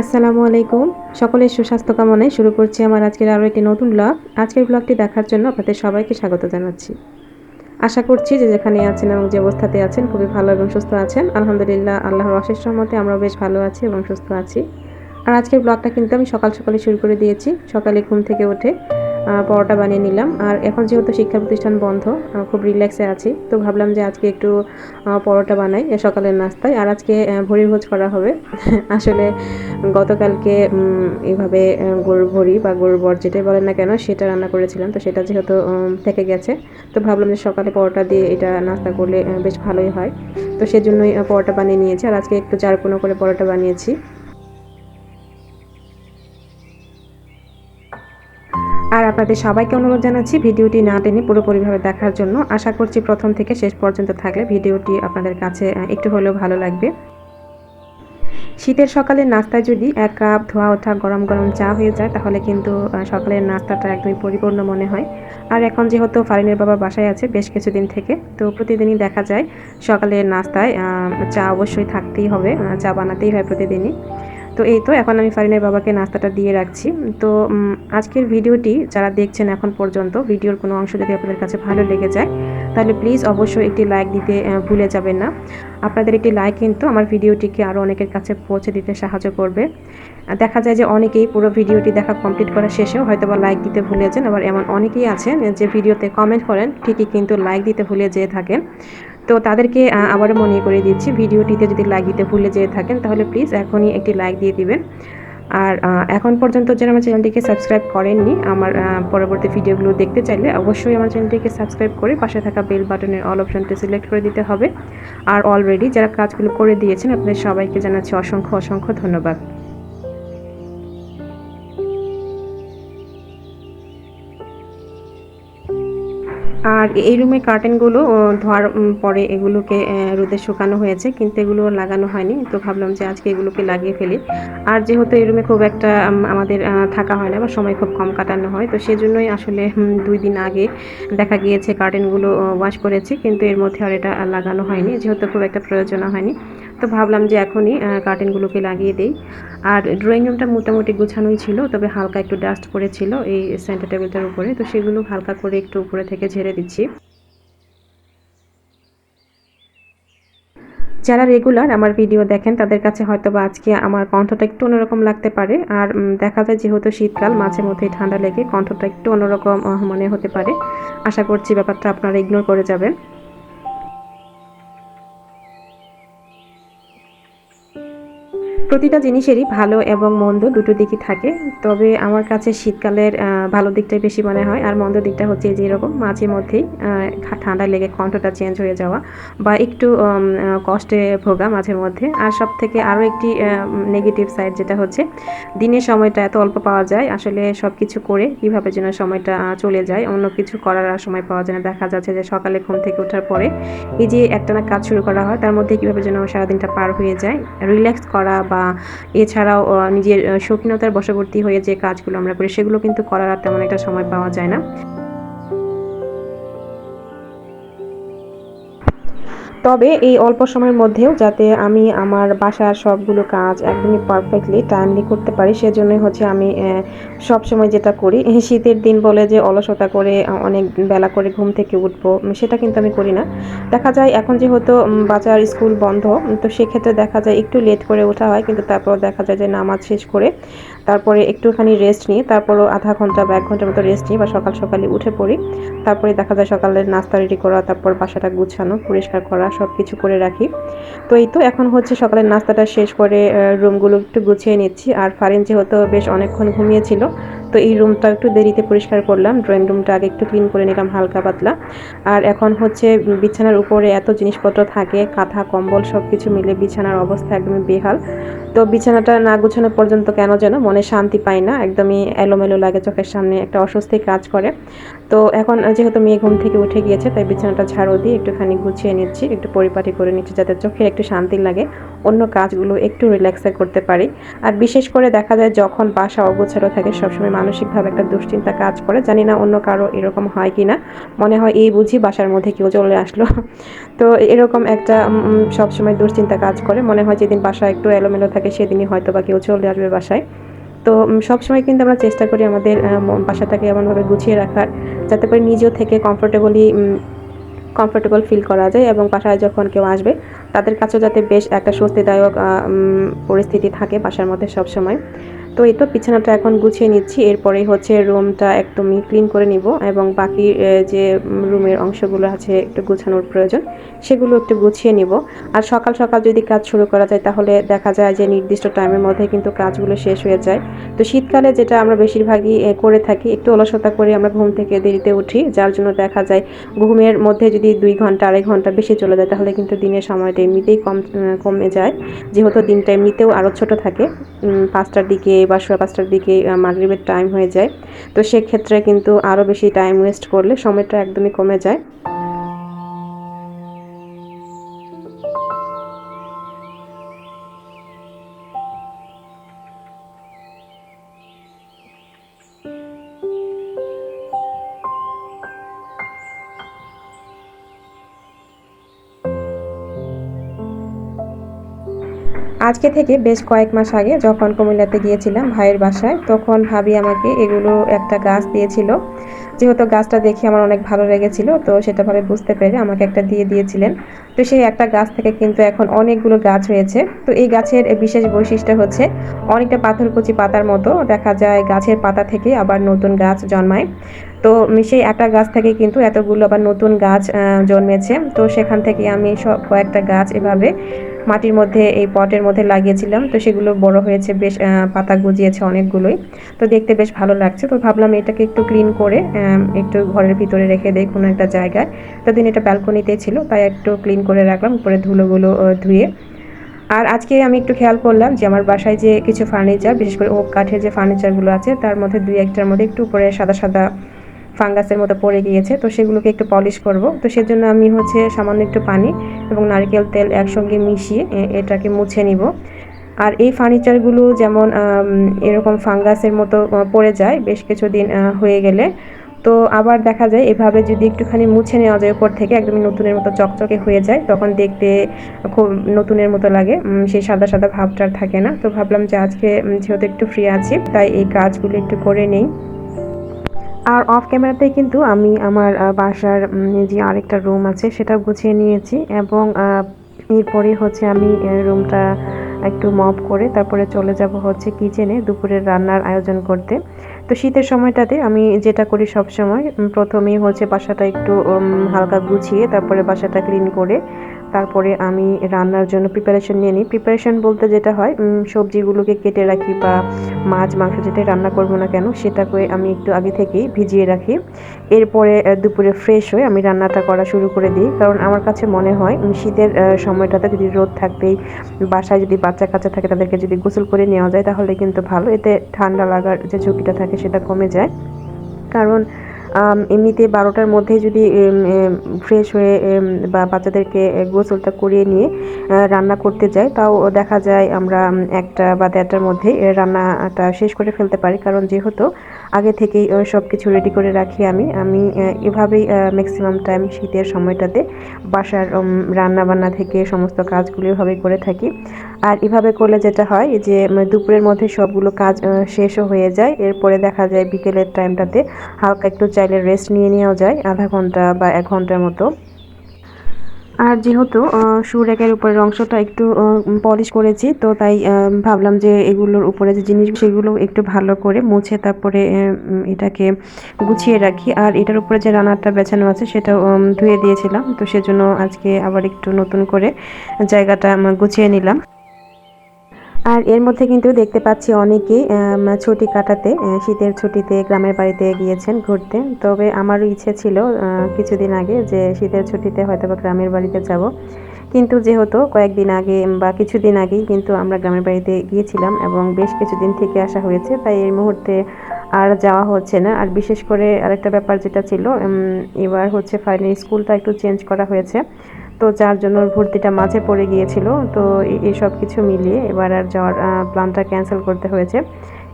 আসসালামু আলাইকুম। সকলের সুস্বাস্থ্য কামনায় শুরু করছি আমার আজকের আরও একটি নতুন ব্লগ। আজকের ব্লগটি দেখার জন্য আপনাদের সবাইকে স্বাগত জানাচ্ছি। আশা করছি যে যেখানে আছেন এবং যে অবস্থাতে আছেন খুবই ভালো এবং সুস্থ আছেন। আলহামদুলিল্লাহ, আল্লাহর অশেষ রহমতে আমরাও বেশ ভালো আছি এবং সুস্থ আছি। আর আজকের ব্লগটা কিন্তু আমি সকালে শুরু করে দিয়েছি। সকালে ঘুম থেকে উঠে পরোটা বানিয়ে নিলাম। আর এখন যেহেতু শিক্ষা প্রতিষ্ঠান বন্ধ, খুব রিল্যাক্সে আছি। তো ভাবলাম যে আজকে একটু পরোটা বানাই সকালের নাস্তায়। আর আজকে ভুড়িভোজ করা হবে। আসলে গতকালকে এভাবে গরুর ভুড়ি বা গরুর বট যেটাই বলেন না কেন সেটা রান্না করেছিলাম। তো সেটা যেহেতু থেকে গেছে, তো ভাবলাম যে সকালে পরোটা দিয়ে এটা নাস্তা করলে বেশ ভালোই হয়। তো সেজন্যই পরোটা বানিয়ে নিয়েছি। আর আজকে একটু চারকোনা করে পরোটা বানিয়েছি। আর আপনাদের সবাইকে অনুরোধ জানাচ্ছি ভিডিওটি না টেনে পুরোপুরিভাবে দেখার জন্য। আশা করছি প্রথম থেকে শেষ পর্যন্ত থাকলে ভিডিওটি আপনাদের কাছে একটু হলেও ভালো লাগবে। শীতের সকালের নাস্তায় যদি 1 কাপ ধোয়া ওঠা গরম গরম চা হয়ে যায় তাহলে কিন্তু সকালের নাস্তাটা একদমই পরিপূর্ণ মনে হয়। আর এখন যেহেতু ফারিনের বাবা বাসায় আছে বেশ কিছুদিন থেকে, তো প্রতিদিনই দেখা যায় সকালের নাস্তায় চা অবশ্যই থাকতেই হবে, চা বানাতেই হয় প্রতিদিনই। তো এই তো এখন আমি ফারিনের বাবাকে নাস্তাটা দিয়ে রাখছি। তো আজকের ভিডিওটি যারা দেখছেন এখন পর্যন্ত, ভিডিওর কোনো অংশ যদি আপনাদের কাছে ভালো লেগে যায় তাহলে প্লিজ অবশ্যই একটি লাইক দিতে ভুলে যাবেন না। আপনাদের একটি লাইক কিন্তু আমার ভিডিওটিকে আরও অনেকের কাছে পৌঁছে দিতে সাহায্য করবে। দেখা যায় যে অনেকেই পুরো ভিডিওটি দেখা কমপ্লিট করার শেষেও হয়তোবা লাইক দিতে ভুলে যান, আবার এমন অনেকেই আছেন যে ভিডিওতে কমেন্ট করেন ঠিকই কিন্তু লাইক দিতে ভুলে যেয়ে থাকেন। তো তাদেরকে আবারও মনে করে দিচ্ছি, ভিডিওটিতে যদি লাইক দিতে ভুলে যেয়ে থাকেন তাহলে প্লিজ এখনই একটি লাইক দিয়ে দিবেন। আর এখন পর্যন্ত যারা আমার চ্যানেলটিকে সাবস্ক্রাইব করেননি, আমার পরবর্তী ভিডিওগুলো দেখতে চাইলে অবশ্যই আমার চ্যানেলটিকে সাবস্ক্রাইব করে পাশে থাকা বেল বাটনের অল অপশনটি সিলেক্ট করে দিতে হবে। আর অলরেডি যারা কাজগুলো করে দিয়েছেন আপনাদের সবাইকে জানাচ্ছি অসংখ্য ধন্যবাদ। আর এই রুমের কার্টেনগুলো ধোয়ার পরে এগুলোকে রোদে শুকানো হয়েছে, কিন্তু এগুলো লাগানো হয়নি। তো ভাবলাম যে আজকে এগুলোকে লাগিয়ে ফেলি। আর যেহেতু এই রুমে খুব একটা আমাদের থাকা হয় না বা সময় খুব কম কাটানো হয়, তো সেজন্যই আসলে 2 দিন আগে দেখা গিয়েছে কার্টেনগুলো ওয়াশ করেছি, কিন্তু এর মধ্যে আর এটা লাগানো হয়নি যেহেতু খুব একটা প্রয়োজন হয়নি। তো ভাবলাম যে এখনই কার্টেনগুলোকে লাগিয়ে দেই। আর ড্রয়িং রুমটা মোটামুটি গোছানোই ছিল, তবে হালকা একটু ডাস্ট পড়েছিল এই সেন্টার টেবিলটার উপরে, তো সেগুলো হালকা করে একটু উপরে থেকে ঝেড়ে দিচ্ছি। যারা রেগুলার আমার ভিডিও দেখেন তাদের কাছে হয়তোবা আজকে আমার কণ্ঠটা একটু অন্যরকম লাগতে পারে। আর দেখা যায় যেহেতু শীতকাল, মাঝে মধ্যেই ঠান্ডা লেগে কণ্ঠটা একটু অন্যরকম মনে হতে পারে। আশা করছি ব্যাপারটা আপনারা ইগনোর করে যাবেন। প্রতিটা জিনিসেরই ভালো এবং মন্দ দুটো দিকই থাকে। তবে আমার কাছে শীতকালের ভালো দিকটাই বেশি মনে হয়। আর মন্দ দিকটা হচ্ছে যে এরকম মাঝে মধ্যেই ঠান্ডা লেগে কণ্ঠটা চেঞ্জ হয়ে যাওয়া বা একটু কষ্টে ভোগা মাঝে মধ্যে। আর সবথেকে আরও একটি নেগেটিভ সাইড যেটা হচ্ছে দিনের সময়টা এত অল্প পাওয়া যায়, আসলে সব কিছু করে কীভাবে যেন সময়টা চলে যায়, অন্য কিছু করার আর সময় পাওয়া যায় না। দেখা যাচ্ছে যে সকালে ঘুম থেকে ওঠার পরে এই যে একটানা কাজ শুরু করা হয় তার মধ্যে কীভাবে যেন সারাদিনটা পার হয়ে যায়। রিল্যাক্স করা বা এছাড়াও নিজের শৌখিনতার বশবর্তী হয়ে যে কাজগুলো আমরা করি সেগুলো কিন্তু করার আর তেমন একটা সময় পাওয়া যায় না। তবে এই অল্প সময়ের মধ্যেও যাতে আমি আমার বাসার সবগুলো কাজ একদমই পারফেক্টলি টাইমলি করতে পারি, সেজন্যই হচ্ছে আমি সবসময় যেটা করি, শীতের দিন বলে যে অলসতা করে অনেক বেলা করে ঘুম থেকে উঠবো সেটা কিন্তু আমি করি না। দেখা যায় এখন যেহেতু বাচ্চার স্কুল বন্ধ, তো সেক্ষেত্রে দেখা যায় একটু লেট করে ওঠা হয়, কিন্তু তারপর দেখা যায় যে নামাজ শেষ করে তারপরে একটুখানি রেস্ট নিয়ে তারপরও আধা ঘন্টা বা 1 ঘন্টার মতো রেস্ট নিই বা সকালে উঠে পড়ি। তারপরে দেখা যায় সকালের নাস্তা রেডি করা, তারপর বাসাটা গুছানো পরিষ্কার করা সব কিছু করে রাখি। তো এই তো এখন হচ্ছে সকালের নাস্তাটা শেষ করে রুমগুলো একটু গুছিয়ে নিচ্ছি। আর ফারিন যেহেতু বেশ অনেকক্ষণ ঘুমিয়েছিল, তো এই রুমটা একটু দেরিতে পরিষ্কার করলাম। ড্রয়িং রুমটা আগে একটু ক্লিন করে নিলাম হালকা পাতলা। আর এখন হচ্ছে বিছানার উপরে এত জিনিসপত্র থাকে, কাঁথা কম্বল সব কিছু মিলে বিছানার অবস্থা একদমই বেহাল। তো বিছানাটা না গুছানো পর্যন্ত কেন যেন মনে শান্তি পাই না, একদমই এলোমেলো লাগে, চোখের সামনে একটা অস্বস্তি কাজ করে। তো এখন যেহেতু মেয়ে ঘুম থেকে উঠে গিয়েছে তাই বিছানাটা ঝাড়ু দিয়ে একটুখানি গুছিয়ে নিচ্ছি, একটু পরিপাটি করে নিচ্ছি যাতে চোখে একটু শান্তি লাগে। অন্য কাজগুলো একটু রিল্যাক্সে করতে পারি। আর বিশেষ করে দেখা যায় যখন বাসা অগোছালো থাকে সবসময় মানসিকভাবে একটা দুশ্চিন্তা কাজ করে। জানি না অন্য কারো এরকম হয় কি না, মনে হয় এই বুঝি বাসার মধ্যে কেউ চলে আসলো। তো এরকম একটা সবসময় দুশ্চিন্তা কাজ করে, মনে হয় যেদিন বাসা একটু এলোমেলো থাকে সেদিনই হয়তো বা কেউ চলে আসবে বাসায়। তো সবসময় কিন্তু আমরা চেষ্টা করি আমাদের বাসাটাকে এমনভাবে গুছিয়ে রাখার যাতে করে নিজেও থেকে কমফোর্টেবল ফিল করা যায়, এবং বাসায় যখন কেউ আসবে তাদের কাছেও যাতে বেশ একটা স্বস্তিদায়ক পরিস্থিতি থাকে বাসার মধ্যে সবসময়। তো এই তো বিছানাটা এখন গুছিয়ে নিচ্ছি, এরপরেই হচ্ছে রুমটা একদমই ক্লিন করে নিব, এবং বাকি যে রুমের অংশগুলো আছে একটু গুছানোর প্রয়োজন সেগুলো একটু গুছিয়ে নিব। আর সকাল সকাল যদি কাজ শুরু করা যায় তাহলে দেখা যায় যে নির্দিষ্ট টাইমের মধ্যে কিন্তু কাজগুলো শেষ হয়ে যায়। তো শীতকালে যেটা আমরা বেশিরভাগই করে থাকি, একটু অলসতা করে আমরা ঘুম থেকে দেরিতে উঠি, যার জন্য দেখা যায় ঘুমের মধ্যে যদি 2 ঘন্টা 2.5 ঘন্টা বেশি চলে যায় তাহলে কিন্তু দিনের সময়টা এমনিতেই কমে যায়, যেহেতু দিনটা এমনিতেও আরও ছোট থাকে। 5টার দিকে বা 5:30টার দিকে মাগরিবের টাইম হয়ে যায়। তো সেক্ষেত্রে কিন্তু আরও বেশি টাইম ওয়েস্ট করলে সময়টা একদমই কমে যায়। আজকে থেকে বেশ কয়েক মাস আগে যখন কুমিল্লাতে গিয়েছিলাম ভাইয়ের বাসায়, তখন ভাবি আমাকে এগুলো একটা গাছ দিয়েছিল। যেহেতু গাছটা দেখে আমার অনেক ভালো লেগেছিল, তো সেটা ভাবে বুঝতে পেরে আমাকে একটা দিয়ে দিয়েছিলেন। তো সেই একটা গাছ থেকে কিন্তু এখন অনেকগুলো গাছ হয়েছে। তো এই গাছের বিশেষ বৈশিষ্ট্য হচ্ছে অনেকটা পাথরকুচি পাতার মতো দেখা যায়, গাছের পাতা থেকে আবার নতুন গাছ জন্মায়। তো সেই একটা গাছ থেকে কিন্তু এতগুলো আবার নতুন গাছ জন্মেছে। তো সেখান থেকে আমি কয়েকটা গাছ এভাবে মাটির মধ্যে এই পটের মধ্যে লাগিয়েছিলাম। তো সেগুলো বড় হয়েছে, বেশ পাতা গজিয়েছে অনেকগুলোই। তো দেখতে বেশ ভালো লাগছে। তো ভাবলাম এটাকে একটু ক্লিন করে একটু ঘরের ভিতরে রেখে দেই কোনো একটা জায়গায়। এতদিন এটা ব্যালকনিতে ছিল, তাই একটু ক্লিন করে রাখলাম উপরে ধুলোগুলো ধুয়ে। আর আজকে আমি একটু খেয়াল করলাম যে আমার বাসায় যে কিছু ফার্নিচার, বিশেষ করে ওক কাঠের যে ফার্নিচারগুলো আছে তার মধ্যে 2-1টার মধ্যে একটু উপরে সাদা সাদা ফাঙ্গাসের মতো পড়ে গিয়েছে। তো সেগুলোকে একটু পলিশ করব। তো সেজন্য আমি হচ্ছে সামান্য একটু পানি এবং নারকেল তেল একসঙ্গে মিশিয়ে এটাকে মুছে নিব। আর এই ফার্নিচারগুলো যেমন এরকম ফাঙ্গাসের মতো পড়ে যায় বেশ কিছুদিন হয়ে গেলে, তো আবার দেখা যায় এভাবে যদি একটুখানি মুছে নেওয়া যায় উপর থেকে একদম নতুনের মতো চকচকে হয়ে যায়, তখন দেখতে খুব নতুনের মতো লাগে, সেই সাদা সাদা ভাবটা আর থাকে না। তো ভাবলাম যে আজকে যেহেতু একটু ফ্রি আছি তাই এই কাজগুলো একটু করে নেই। আর অফ ক্যামেরাতেই কিন্তু আমি আমার বাসার যে আরেকটা রুম আছে সেটা গুছিয়ে নিয়েছি, এবং এরপরে হচ্ছে আমি রুমটা একটু মপ করে তারপরে চলে যাব হচ্ছে কিচেনে দুপুরের রান্নার আয়োজন করতে। তো শীতের সময়টাতে আমি যেটা করি সব সময়, প্রথমেই হচ্ছে বাসাটা একটু হালকা গুছিয়ে তারপরে বাসাটা ক্লিন করে তারপরে আমি রান্নার জন্য প্রিপারেশন নিয়ে নিই। প্রিপারেশন বলতে যেটা হয়, সবজিগুলোকে কেটে রাখি বা মাছ মাংস যেটাই রান্না করব না কেন সেটাকে আমি একটু আগে থেকেই ভিজিয়ে রাখি। এরপরে দুপুরে ফ্রেশ হয়ে আমি রান্নাটা করা শুরু করে দিই, কারণ আমার কাছে মনে হয় শীতের সময়টাতে যদি রোদ থাকতেই বাসায় যদি বাচ্চা কাচ্চা থাকে তাদেরকে যদি গোসল করে নেওয়া যায় তাহলে কিন্তু ভালো, এতে ঠান্ডা লাগার যে ঝুঁকিটা থাকে সেটা কমে যায়। কারণ এমনিতে 12টার মধ্যে যদি ফ্রেশ হয়ে বা বাচ্চাদেরকে গোসলটা করিয়ে নিয়ে রান্না করতে যাই, তাও দেখা যায় আমরা 1টা বা 1:30টার মধ্যে রান্নাটা শেষ করে ফেলতে পারি, কারণ যেহেতু আগে থেকেই সব কিছু রেডি করে রাখি আমি এভাবেই ম্যাক্সিমাম টাইম শীতের সময়টাতে বাসার রান্না বান্না থেকে সমস্ত কাজগুলো এভাবেই করে থাকি। আর এভাবে করলে যেটা হয় যে দুপুরের মধ্যে সবগুলো কাজ শেষও হয়ে যায়, এরপরে দেখা যায় বিকেলের টাইমটাতে হালকা একটু চাইলে রেস্ট নিয়ে নেওয়া যায় আধা ঘন্টা বা 1 ঘন্টার মতো। আর যেহেতু শু রেকের উপরের অংশটা একটু পলিশ করেছি, তো তাই ভাবলাম যে এগুলোর উপরে যে জিনিস সেগুলো একটু ভালো করে মুছে তারপরে এটাকে গুছিয়ে রাখি। আর এটার উপরে যে রানারটা বেছানো আছে সেটাও ধুয়ে দিয়েছিলাম, তো সেজন্য আজকে আবার একটু নতুন করে জায়গাটা গুছিয়ে নিলাম। আর এর মধ্যে কিন্তু দেখতে পাচ্ছি অনেকেই ছুটি কাটাতে শীতের ছুটিতে গ্রামের বাড়িতে গিয়েছেন ঘুরতে। তবে আমারও ইচ্ছে ছিল কিছুদিন আগে যে শীতের ছুটিতে হয়তো বা গ্রামের বাড়িতে যাব, কিন্তু যেহেতু কয়েকদিন আগে বা কিছুদিন আগেই কিন্তু আমরা গ্রামের বাড়িতে গিয়েছিলাম এবং বেশ কিছুদিন থেকে আসা হয়েছে, তাই এই মুহূর্তে আর যাওয়া হচ্ছে না। আর বিশেষ করে আরেকটা ব্যাপার যেটা ছিল, এবার হচ্ছে ফাইনালি স্কুলটা একটু চেঞ্জ করা হয়েছে। তো যার জন্য ভর্তিটা মাঝে পড়ে গিয়েছিল। তো এই সব কিছু মিলিয়ে এবার আর যাওয়ার প্ল্যানটা ক্যান্সেল করতে হয়েছে।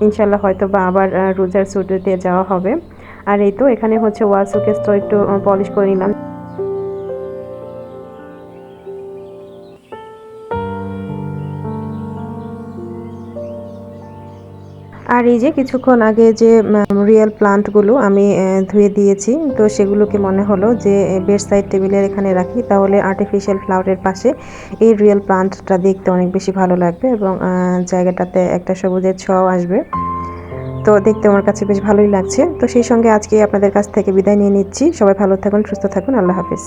ইনশাল্লাহ হয়তো বা আবার রোজার ছুটিতে যাওয়া হবে। আর এই তো এখানে হচ্ছে ওয়াল শোকেস তো একটু পলিশ করে নিলাম। আর এই যে কিছুক্ষণ আগে যে রিয়েল প্লান্টগুলো আমি ধুয়ে দিয়েছি, তো সেগুলোকে মনে হলো যে বেড সাইড টেবিলের এখানে রাখি, তাহলে আর্টিফিশিয়াল ফ্লাওয়ারের পাশে এই রিয়েল প্লান্টটা দেখতে অনেক বেশি ভালো লাগবে এবং জায়গাটাতে একটা সবুজের ছোঁয়াও আসবে। তো দেখতে আমার কাছে বেশ ভালোই লাগছে। তো সেই সঙ্গে আজকে আপনাদের কাছ থেকে বিদায় নিয়ে নিচ্ছি। সবাই ভালো থাকুন, সুস্থ থাকুন। আল্লাহ হাফিজ।